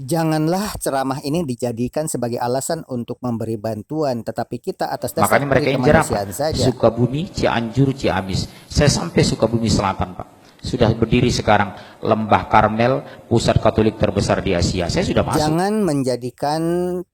Janganlah ceramah ini dijadikan sebagai alasan untuk memberi bantuan, tetapi kita atas dasar Makanya mereka yang jerah, kemanusiaan Pak. saja. Sukabumi, Cianjur, Ciamis. Saya sampai Sukabumi Selatan, Pak. Sudah berdiri sekarang Lembah Karmel, pusat Katolik terbesar di Asia. Saya sudah masuk. Jangan menjadikan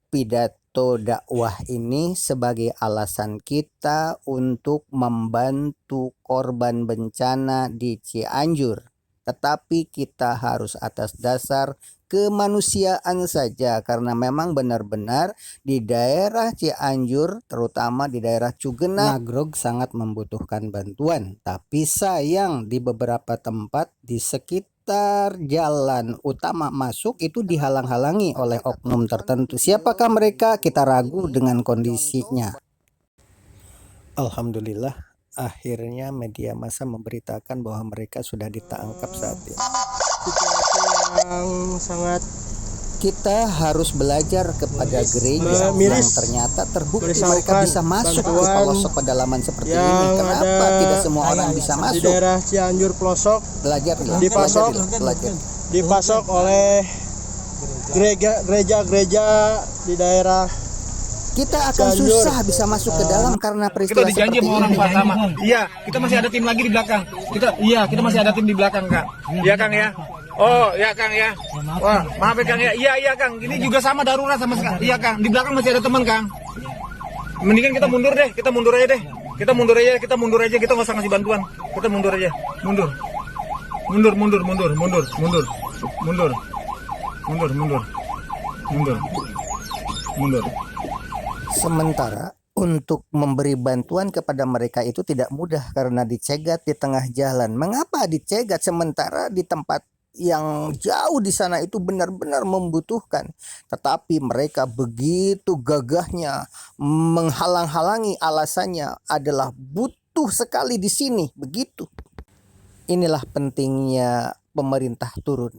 pidato dakwah ini sebagai alasan kita untuk membantu korban bencana di Cianjur. Tetapi kita harus atas dasar kemanusiaan saja, karena memang benar-benar di daerah Cianjur, terutama di daerah Cugenang, Nagrog sangat membutuhkan bantuan. Tapi sayang di beberapa tempat di sekitar jalan utama masuk itu dihalang-halangi oleh oknum tertentu. Siapakah mereka? Kita ragu dengan kondisinya. Alhamdulillah, akhirnya media massa memberitakan bahwa mereka sudah ditangkap saat ini. Yang sangat Kita harus belajar kepada gereja yang ternyata terbukti mereka bisa masuk ke pelosok pedalaman seperti ini. Kenapa tidak semua orang bisa di masuk? daerah Cianjur pelosok Belajar belajar. dipasok oleh gereja-gereja di daerah. Kita akan susah bisa masuk ke dalam karena peristiwa Kita dijanji seperti sama orang ini. Pak sama. Iya, kita masih ada tim lagi di belakang. Kita masih ada tim di belakang, Kang. Iya, Kang ya. Oh, ya Kang ya. Wah, maaf ya Kang ya. Iya Kang. Ini juga sama darurat sama sekali. Iya Kang, di belakang masih ada teman, Kang. Mendingan kita mundur deh, kita mundur aja deh. Kita mundur aja, kita nggak usah ngasih bantuan. Kita mundur aja. Mundur. Sementara untuk memberi bantuan kepada mereka itu tidak mudah karena dicegat di tengah jalan. Mengapa dicegat sementara di tempat yang jauh di sana itu benar-benar membutuhkan, tetapi mereka begitu gagahnya menghalang-halangi, alasannya adalah butuh sekali di sini, begitu. Inilah pentingnya pemerintah turun.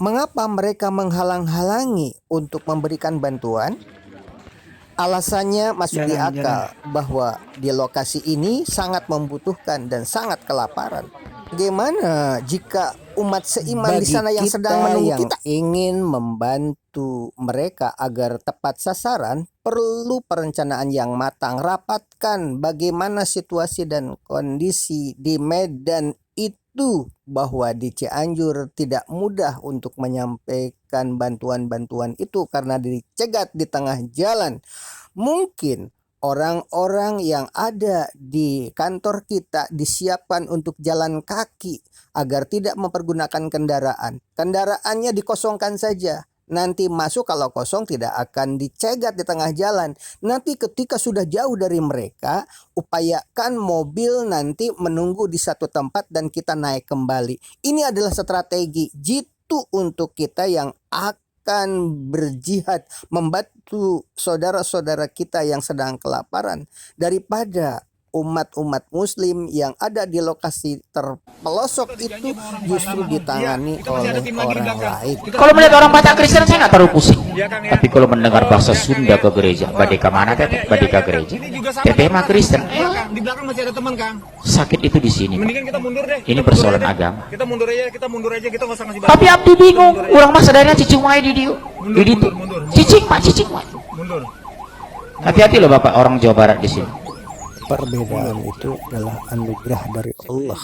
Mengapa mereka menghalang-halangi untuk memberikan bantuan? Alasannya masuk di akal bahwa di lokasi ini sangat membutuhkan dan sangat kelaparan. Bagaimana jika umat seiman di sana yang sedang menunggu kita ingin membantu mereka agar tepat sasaran, perlu perencanaan yang matang. Rapatkan bagaimana situasi dan kondisi di Medan itu, bahwa di Cianjur tidak mudah untuk menyampaikan bantuan-bantuan itu karena dicegat di tengah jalan. Mungkin orang-orang yang ada di kantor kita disiapkan untuk jalan kaki agar tidak mempergunakan kendaraan. Kendaraannya dikosongkan saja. Nanti masuk, kalau kosong tidak akan dicegat di tengah jalan. Nanti ketika sudah jauh dari mereka, upayakan mobil nanti menunggu di satu tempat dan kita naik kembali. Ini adalah strategi jitu untuk kita yang akan berjihad membantu saudara-saudara kita yang sedang kelaparan, daripada umat-umat muslim yang ada di lokasi terpelosok itu justru ditangani oleh orang lain. Kalau melihat orang Batak Kristen saya nggak terlalu pusing. Tapi kalau mendengar bahasa Sunda ke gereja, badeka mana teteh? Badeka gereja. Teteh mah Kristen. Di belakang masih ada teman, Kang. Sakit itu di sini, Pak. Mendingan kita mundur deh. Ini persoalan agama. Kita mundur aja, kita nggak usah ngasih bantuan. Tapi Abdi bingung, orang mah sadarnya cicing wae di dieu. Di ditu. Cicing wae. Mundur. Hati-hati loh Bapak orang Jawa Barat di sini. Perbedaan itu adalah anugerah dari Allah.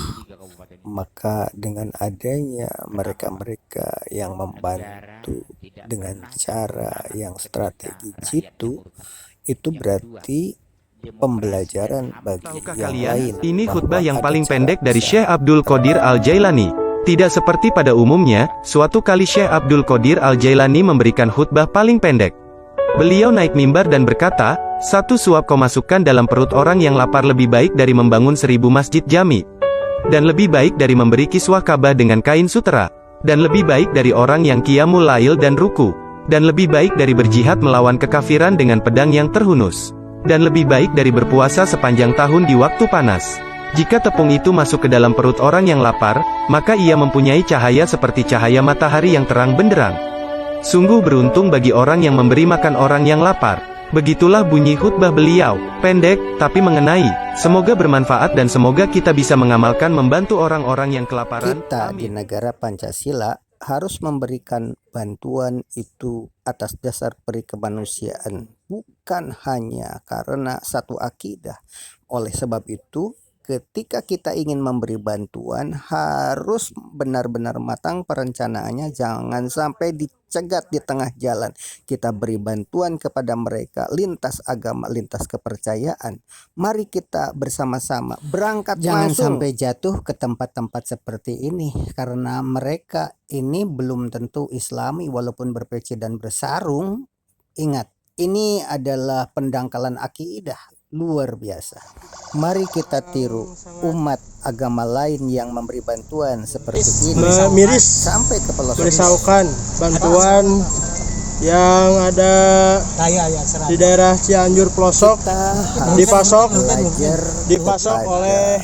Maka dengan adanya mereka-mereka yang membantu dengan cara yang strategi itu berarti pembelajaran bagi yang lain. Ini khutbah yang paling pendek dari Syekh Abdul Qadir Al-Jailani. Tidak seperti pada umumnya, suatu kali Syekh Abdul Qadir Al-Jailani memberikan khutbah paling pendek. Beliau naik mimbar dan berkata, satu suap kemasukan dalam perut orang yang lapar lebih baik dari membangun 1000 masjid jami. Dan lebih baik dari memberi kiswah Ka'bah dengan kain sutera. Dan lebih baik dari orang yang qiyamul lail dan ruku. Dan lebih baik dari berjihad melawan kekafiran dengan pedang yang terhunus. Dan lebih baik dari berpuasa sepanjang tahun di waktu panas. Jika tepung itu masuk ke dalam perut orang yang lapar, maka ia mempunyai cahaya seperti cahaya matahari yang terang benderang. Sungguh beruntung bagi orang yang memberi makan orang yang lapar. Begitulah bunyi khutbah beliau, pendek, tapi mengenai. Semoga bermanfaat dan semoga kita bisa mengamalkan membantu orang-orang yang kelaparan. Kita di negara Pancasila harus memberikan bantuan itu atas dasar peri kemanusiaan, bukan hanya karena satu akidah. Oleh sebab itu, ketika kita ingin memberi bantuan harus benar-benar matang perencanaannya, jangan sampai dicegat di tengah jalan. Kita beri bantuan kepada mereka lintas agama, lintas kepercayaan. Mari kita bersama-sama berangkat, jangan sampai jatuh ke tempat-tempat seperti ini, karena mereka ini belum tentu Islami walaupun berpeci dan bersarung. Ingat, ini adalah pendangkalan akidah luar biasa. Mari kita tiru umat agama lain yang memberi bantuan seperti ini Miris sampai ke pelosok. merisaukan bantuan yang ada di daerah Cianjur pelosok Kita harus dipasok belajar oleh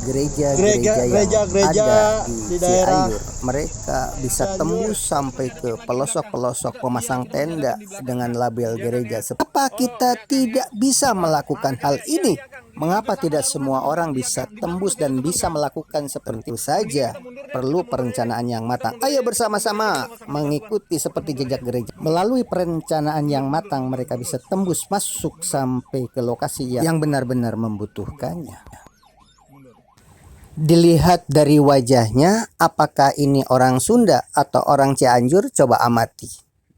gereja-gereja yang gereja ada di di daerah Cianjur. Mereka bisa tembus sampai ke pelosok-pelosok, memasang tenda dengan label gereja. Apa kita tidak bisa melakukan hal ini? Mengapa tidak semua orang bisa tembus dan bisa melakukan seperti itu saja? Perlu perencanaan yang matang. Ayo bersama-sama mengikuti seperti jejak gereja. Melalui perencanaan yang matang, mereka bisa tembus masuk sampai ke lokasi yang benar-benar membutuhkannya. Dilihat dari wajahnya, apakah ini orang Sunda atau orang Cianjur? Coba amati.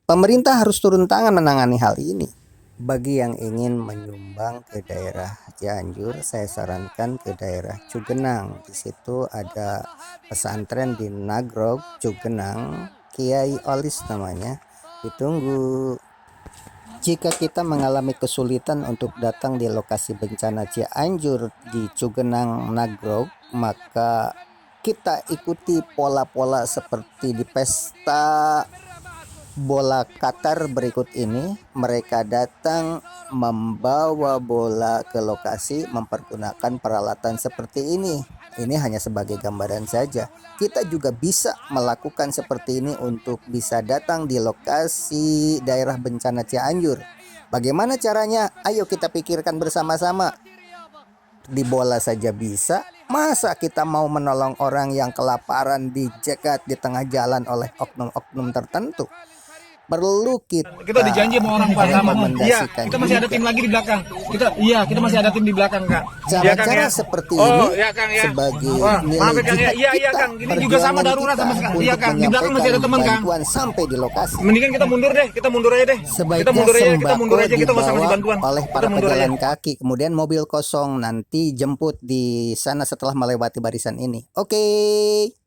Pemerintah harus turun tangan menangani hal ini. Bagi yang ingin menyumbang ke daerah Cianjur, saya sarankan ke daerah Cugenang. Di situ ada pesantren di Nagrog, Cugenang, Kiai Olis namanya. Ditunggu. Jika kita mengalami kesulitan untuk datang di lokasi bencana Cianjur di Cugenang, Nagrog, maka kita ikuti pola-pola seperti di pesta bola Qatar berikut ini. Mereka datang membawa bola ke lokasi mempergunakan peralatan seperti ini. Ini hanya sebagai gambaran saja. Kita juga bisa melakukan seperti ini untuk bisa datang di lokasi daerah bencana Cianjur. Bagaimana caranya? Ayo kita pikirkan bersama-sama. Di bola saja bisa. Masa kita mau menolong orang yang kelaparan dijegat di tengah jalan oleh oknum-oknum tertentu? Perlu kita dijanji sama orang Pak sama. Iya, rekomendasikan kita masih ada tim lagi di belakang. Kita masih ada tim di belakang, Kak. cara-cara seperti ini sebagai nilai Kang ya. jihad Iya, kita, Kang. Ini juga sama perjuangan darurat kita sama sekali. untuk Iya, Kang. Di belakang masih ada teman, Kang. bantuan sampai di lokasi. Mendingan kita mundur deh, kita mundur aja deh. Sebaiknya Kita mundur aja, kita sembako mundur aja, kita nggak usah ngasih dibawa bantuan. oleh Kita para mundur aja. pejalan kaki, kemudian mobil kosong nanti jemput di sana setelah melewati barisan ini. Oke.